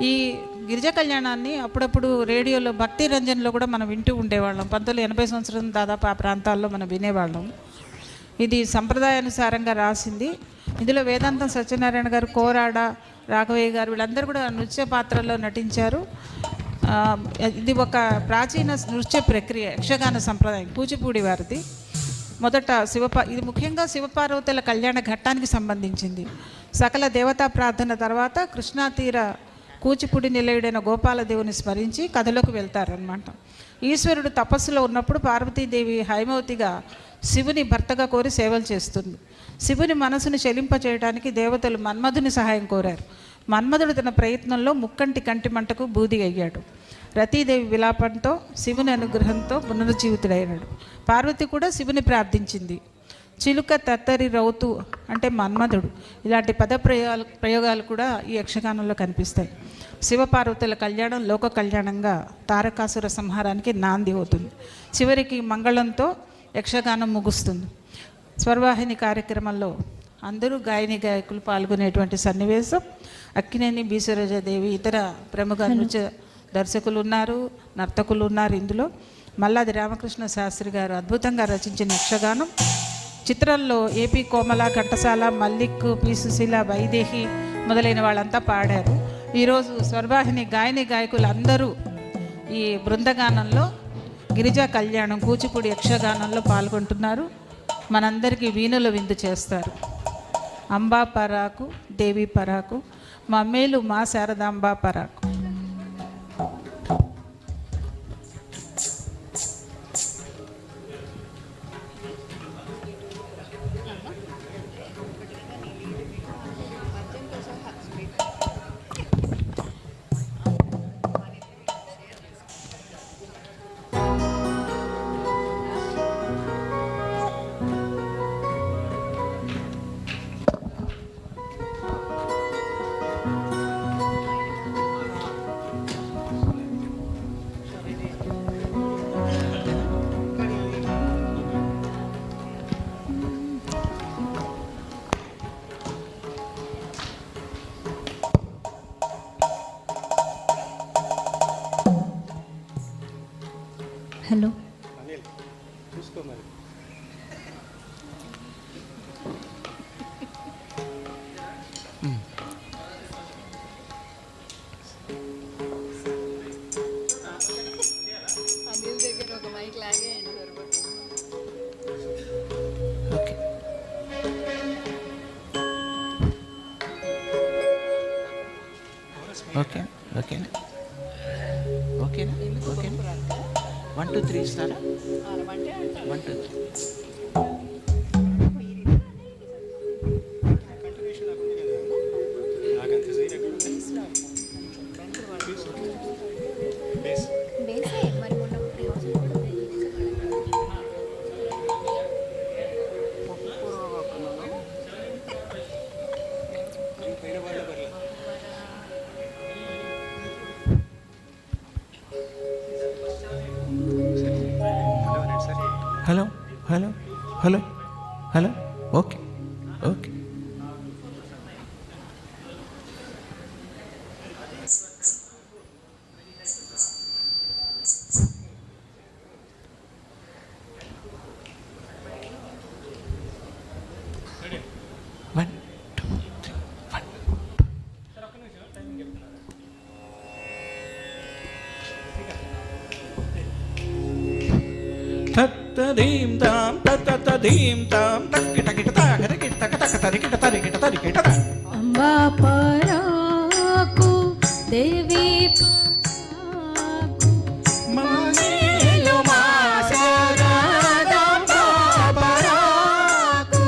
ఈ గిరిజా కళ్యాణాన్ని అప్పుడప్పుడు రేడియోలో భక్తి రంజన్లో కూడా మనం వింటూ ఉండేవాళ్ళం. 1980 సంవత్సరం దాదాపు ఆ ప్రాంతాల్లో మనం వినేవాళ్ళం. ఇది సంప్రదాయానుసారంగా రాసింది. ఇందులో వేదాంతం సత్యనారాయణ గారు, కోరాడ రాఘవయ్య గారు వీళ్ళందరూ కూడా నృత్య పాత్రల్లో నటించారు. ఇది ఒక ప్రాచీన నృత్య ప్రక్రియ, యక్షగాన సంప్రదాయం, కూచిపూడి వారిది. మొదట ఇది ముఖ్యంగా శివపార్వతుల కళ్యాణ ఘట్టానికి సంబంధించింది. సకల దేవతా ప్రార్థన తర్వాత కృష్ణా తీర కూచిపూడి నిలయుడైన గోపాలదేవుని స్మరించి కథలోకి వెళ్తారనమాట. ఈశ్వరుడు తపస్సులో ఉన్నప్పుడు పార్వతీదేవి హైమవతిగా శివుని భర్తగా కోరి సేవలు చేస్తుంది. శివుని మనసును చెలింపచేయడానికి దేవతలు మన్మధుని సహాయం కోరారు. మన్మధుడు తన ప్రయత్నంలో ముక్కంటి కంటి మంటకు బూది అయ్యాడు. రతీదేవి విలాపంతో శివుని అనుగ్రహంతో పునరుజ్జీవితుడైనాడు. పార్వతి కూడా శివుని ప్రార్థించింది. చిలుక తత్తరి రౌతు అంటే మన్మధుడు. ఇలాంటి ప్రయోగాలు కూడా ఈ యక్షగానంలో కనిపిస్తాయి. శివపార్వతుల కళ్యాణం లోక కళ్యాణంగా తారకాసుర సంహారానికి నాంది అవుతుంది. చివరికి మంగళంతో యక్షగానం ముగుస్తుంది. స్వర్వాహిని కార్యక్రమంలో అందరూ గాయని గాయకులు పాల్గొనేటువంటి సన్నివేశం. అక్కినేని బీసరోజాదేవి, ఇతర ప్రముఖ నృత్య దర్శకులు ఉన్నారు, నర్తకులు ఉన్నారు. ఇందులో మల్లాది రామకృష్ణ శాస్త్రి గారు అద్భుతంగా రచించిన యక్షగానం. చిత్రంలో ఏపీ కోమల, ఘంటసాల, మల్లిక్, పి సుశీల, వైదేహి మొదలైన వాళ్ళంతా పాడారు. ఈరోజు స్వర్వాహిని గాయని గాయకులు అందరూ ఈ బృందగానంలో గిరిజా కళ్యాణం కూచిపూడి యక్షగానంలో పాల్గొంటున్నారు. మనందరికీ వీణుల విందు చేస్తారు. అంబా పరాకు, దేవి పరాకు, మా మేలు మా శారదాంబా పరాకు. హలో, ఓకే ఓకేనా ఓకేనా ఓకేనా 1 2 3 ఇస్తారా? 1 2 3. Hello hello hello hello okay okay. తత్తదీం తాం తత్తదీం తాం తక్కిట కిట తాగరికిట తక తక తరికిట తరికిట తరికిట. అంబా పరాకు, దేవి పరాకు, మమ్మేలు మా శారదాంబా పరాకు,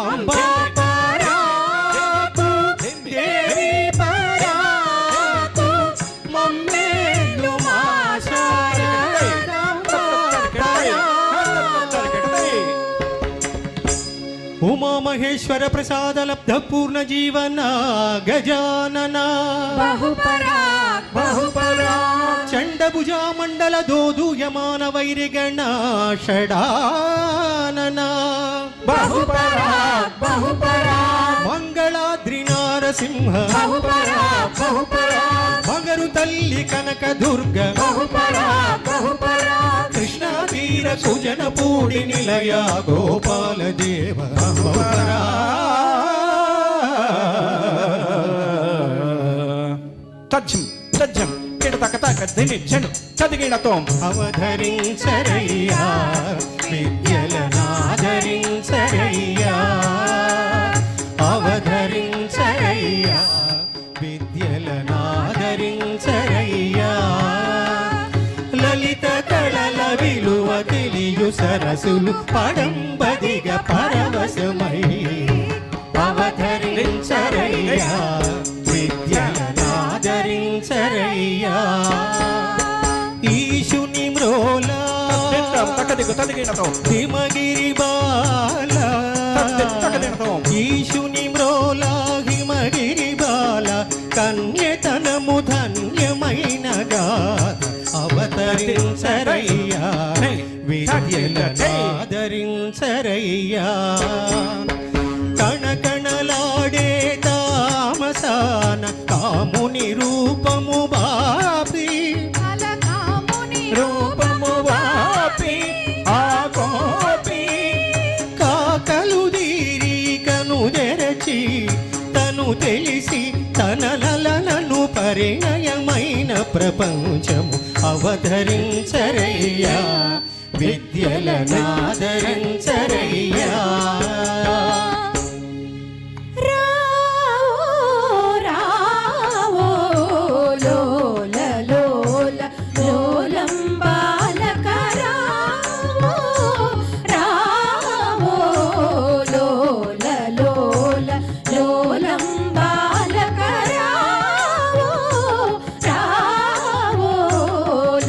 అంబా పరాకు, దేవి పరాకు, మమ్మేలు మా శారదాంబా పరాకు. ఉమా మహేశ్వర ప్రసాద లబ్ధ పూర్ణ జీవన గజానన బహుపరాక్ బహుపరాక్ చండభుజ మండల దోదూయమాన వైరిగణ షడానన బహుపరాక్ బహుపరాక్ మంగళాద్రి నారసింహ బహుపరాక్ బహుపరాక్ బంగారు తల్లి కనక దుర్గ బహుపరాక్ బహుపరాక్ కృష్ణా తీర సుజన పూడి నిలయ గోపాల దేవ తజ్జం తజ్జం కిడతక తక దిని చెను చదిగినతో అవధరించరయ్యా విద్యలనాదరించరయ్యా అవధరించరయ్యా విద్యలనాదరించరయ్యా లలిత కళల విలువ తెలియు సరసులు పడంబదిగ పరవశమై అవధరించరయ్యా విద్యలనాదరించరయ్యా ఈశుని మ్రోలా తకదిగు తదిగినతో హిమగిరి బాల తకదినతో ఈశుని మ్రోలా హిమగిరి బాల కన్యతనము ధన్యమైన గాథ అవతరించరయ్యా విద్యలనాదరించరయ్యా కణకణలాడే తామసాన కాముని రూపము బాపి రూపము వాపి ఆ కోపి కాకలు దీరి కను తెరచి తను తెలిసి తనలను పరిణయమైన ప్రపంచము అవతరించరయ్యా విద్యలనాదరించరయ్యా రావో లోల లోల లోలం బాలక రావో రావో లోల లోల లోలం బాలక రావో రావో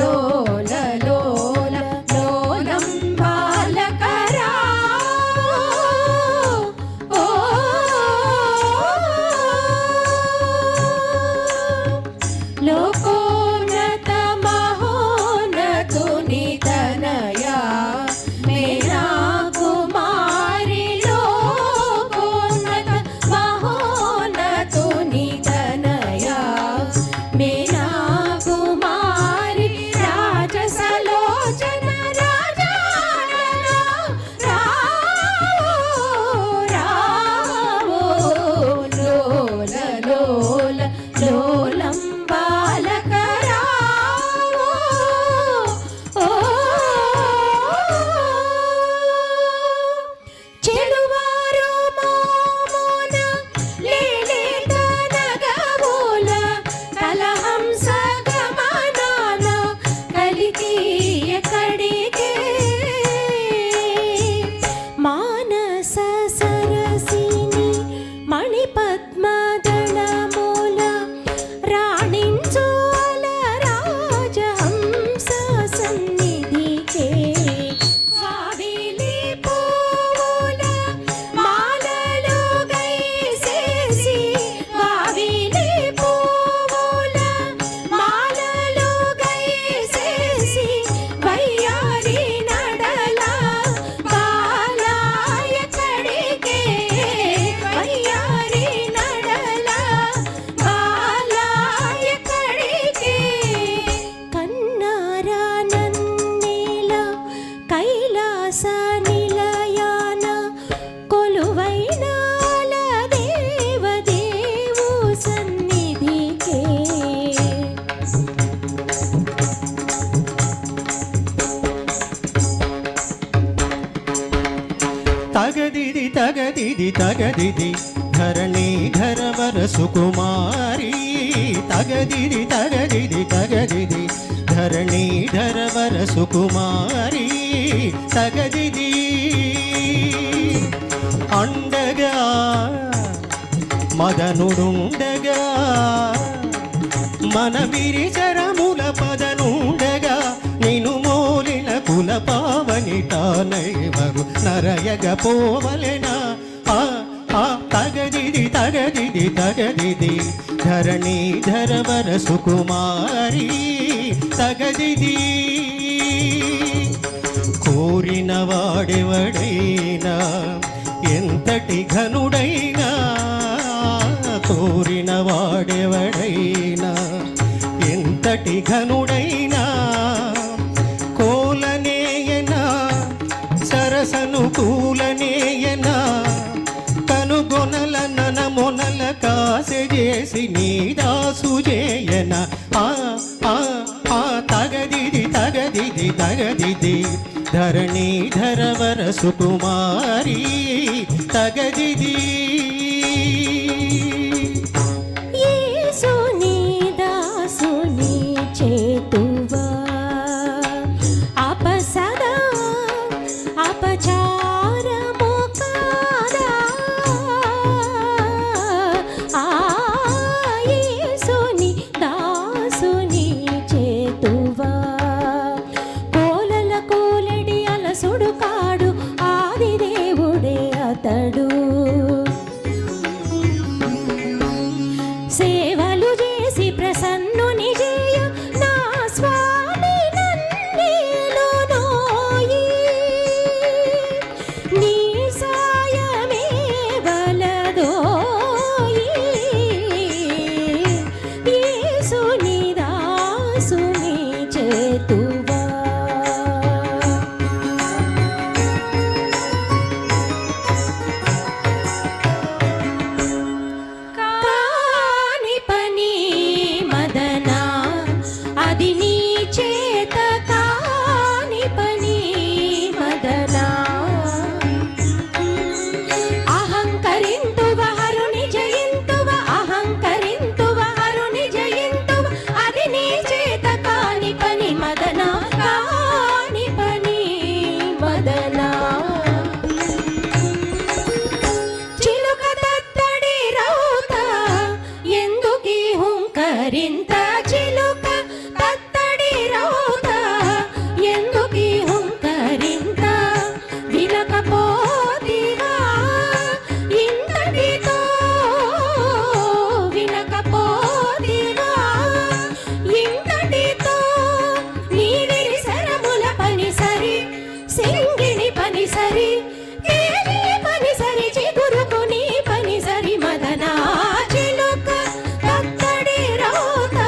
లోల లోల లోలం బాలక రావో ఓ లోకోన్నత మహోన్నతుని తనయా మేరా కుమారి లోకోన్నత మహోన్నతుని తనయా మేరా కుమారి రాజసలోచన రాజానన రావో రావో లోల లోల లోలం బాలక రావో ఓ చెలువారు మోమున లేలేత నగముల కలహంస గమనాన కలికి ఎక్కడికే మానస సరసిని మణిపద్మదళమూల రాణించోల రాజహంస సన్నిధికే వావిలి పూల మాలలు గైసేసి వావిలి పూల మాలలు గైసేసి వయ్యారి నడల బాలాయ కడికే వయ్యారి నడల బాలాయ కడికే కన్నారా నన్నేల కైలాస నిలయాన కొలువైనాల దేవదేవు సన్నిధికే తగదిది తగదిది తగదిది ధరణీధరవర సుకుమారి తగదిది తగదిది తగదిది ధరణీధరవర సుకుమారి తగదిది అండగా మదనుడుండగా మన విరిచరముల పదనుండగా నిను మోలిన కుల పావని తానైవరు నరయగ పోవలెనా ఆ తగదిది తగదిది తగదిది ధరణీధరవర సుకుమారి తగదిది కోరిన వాడెవడైనా ఎంతటి ఘనుడైనా కోరిన వాడెవడైనా ఎంతటి ఘనుడైనా కోలనేయనా సరసను కూలనేయనా కనుగొనల ననమొనల కాసె చేసి నీ దాసు చేయన ఆ ఆ ఆ తగదిది తగదిది తగదిది ధరణీధరవర సుకుమారి తగదిది యేసుని దాసుని చేతువా అపసదా అపచారము కాదా ఆ యేసుని దాసుని చేతువా కోలల కోలడి అలసుడు కాడు ఆది దేవుడే అతడు సేవలు చేసి ప్రసన్నుని చేయ నా స్వామి నన్నేలునోయి నీ సాయమే వలదోయి యేసుని దాసుని చేతువా కాని పని మదనా అది నీ చేత కాని పని మదనా అహంకరింతువ హరుని జయింతువ అహంకరింతువ హరుని జయింతువ అది నీ చేత కాని పని మదనా కాని పని మదనా చిలుక తత్తడి రౌత ఎందుకీ హుంకరింత చిలుక తత్తడి రౌత ఎందుకీ హుంకరింత వినకపోతివా ఇంతటితో వినకపోతివా ఇంతటితో నీ విరిసరముల పని సరి సింగిణి పని సరి కేలి పని సరి చిగురుకు నీ పని సరి మదనా చిలుక తత్తడి రౌత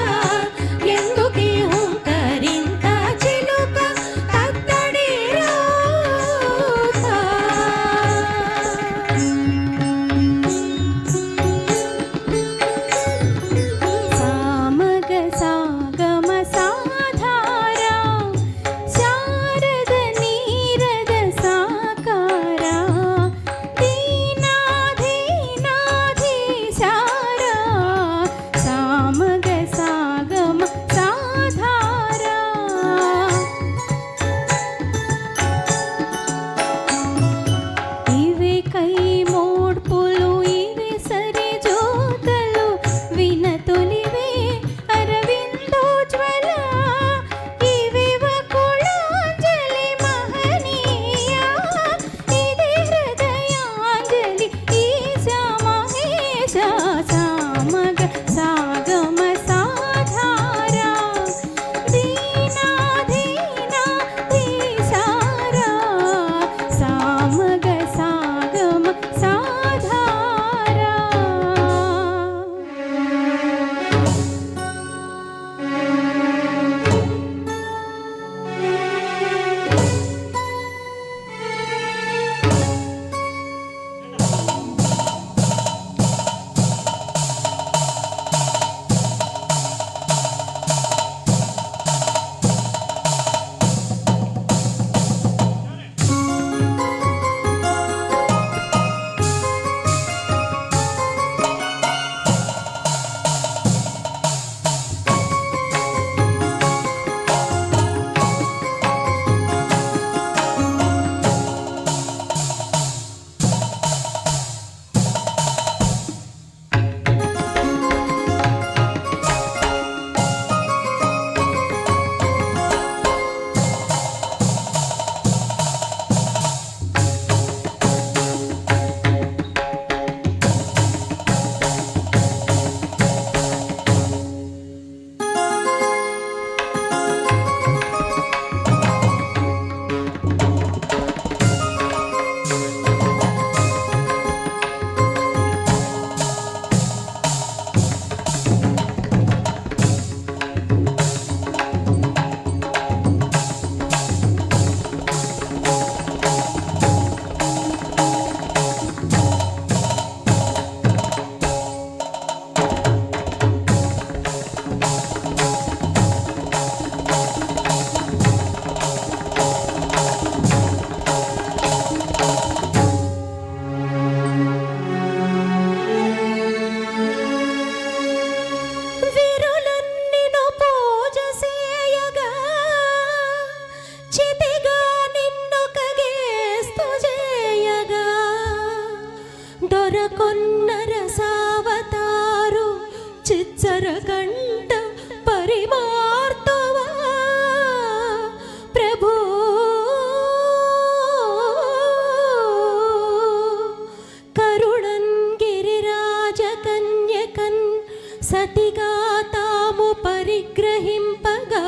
నిగ్రహింపగా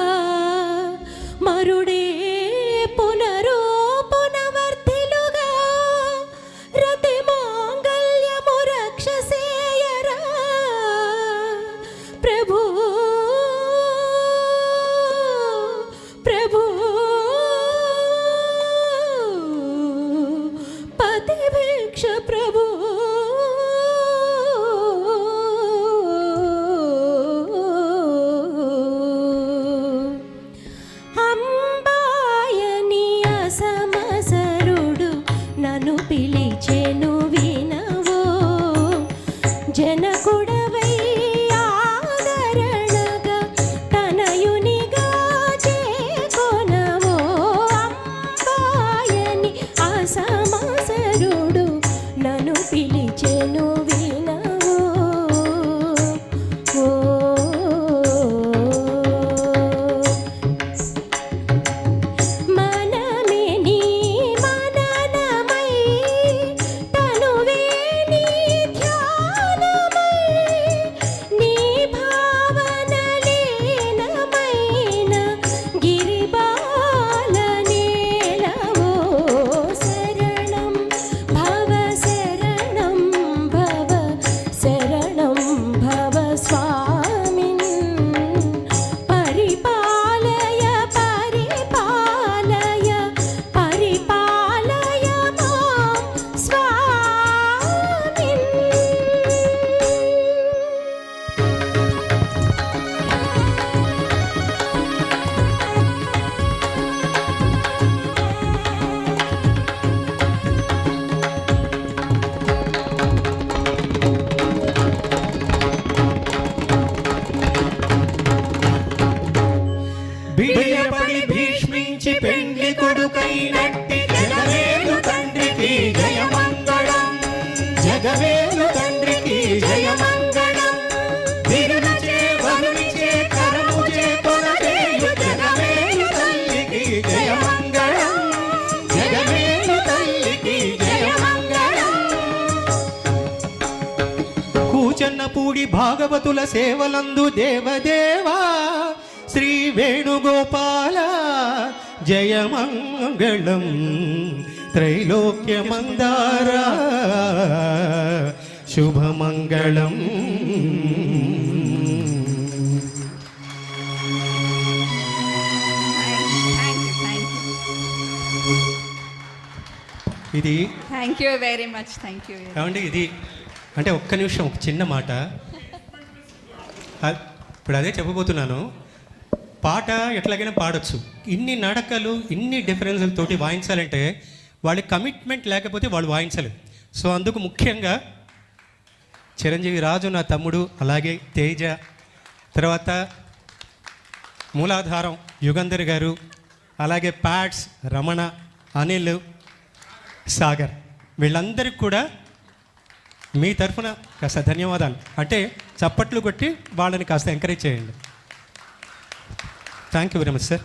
మరుడే పునరుపునవర్తిలుగా రతి మాంగళ్యము రక్షసేయరా ప్రభు ప్రభు పతి భిక్ష ప్రభు అంబాయని అసమసరుడు నన్ను పిలిచెను వినవో జనకుడవై ఆదరణగా తనయునిగా చేకొనవో అంబాయని అసమసరుడు నన్ను పిలిచెను వినవో ఓ మనమే నీ మననమై తనువే నీ ధ్యానమై నీ భావన లీనమైన గిరిబాల నీలవో శరణం భవ శరణం భవ స్వామిన్ పరిపాలయ పరిపాలయ పరిపాలయ మాం స్వామిన్ బిడియపడి భీష్మించి పెండ్లి కొడుకైనట్టి జగవేలు తండ్రికి జయమంగళం జగవేలు తండ్రికి జయమంగళం విరునిచే వరునిచే కరముచే కొనవేలు జగవేలు తల్లికి జయమంగళం జగవేలు తల్లికి జయమంగళం కూచన్నపూడి భాగవతుల సేవలందు దేవదేవా శ్రీ వేణుగోపాల జయమంగళం త్రైలోక్యమందార శుభమంగళం ఇది thank you very much. Thank you. ఏమండి ఇది అంటే ఒక్క నిమిషం ఒక చిన్న మాట ఇప్పుడు అదే చెప్పబోతున్నాను. పాట ఎట్లాగైనా పాడొచ్చు, ఇన్ని నడకలు ఇన్ని డిఫరెన్స్లతోటి వాయించాలంటే వాళ్ళకి కమిట్మెంట్ లేకపోతే వాళ్ళు వాయించలేరు. సో అందుకు ముఖ్యంగా చిరంజీవి రాజు నా తమ్ముడు, అలాగే తేజ, తర్వాత మూలాధారం యుగంధర్ గారు, అలాగే ప్యాడ్స్ రమణ, అనిల్, సాగర్, వీళ్ళందరికీ కూడా మీ తరఫున కాస్త ధన్యవాదాలు. అంటే చప్పట్లు కొట్టి వాళ్ళని కాస్త ఎంకరేజ్ చేయండి. Thank you very much sir.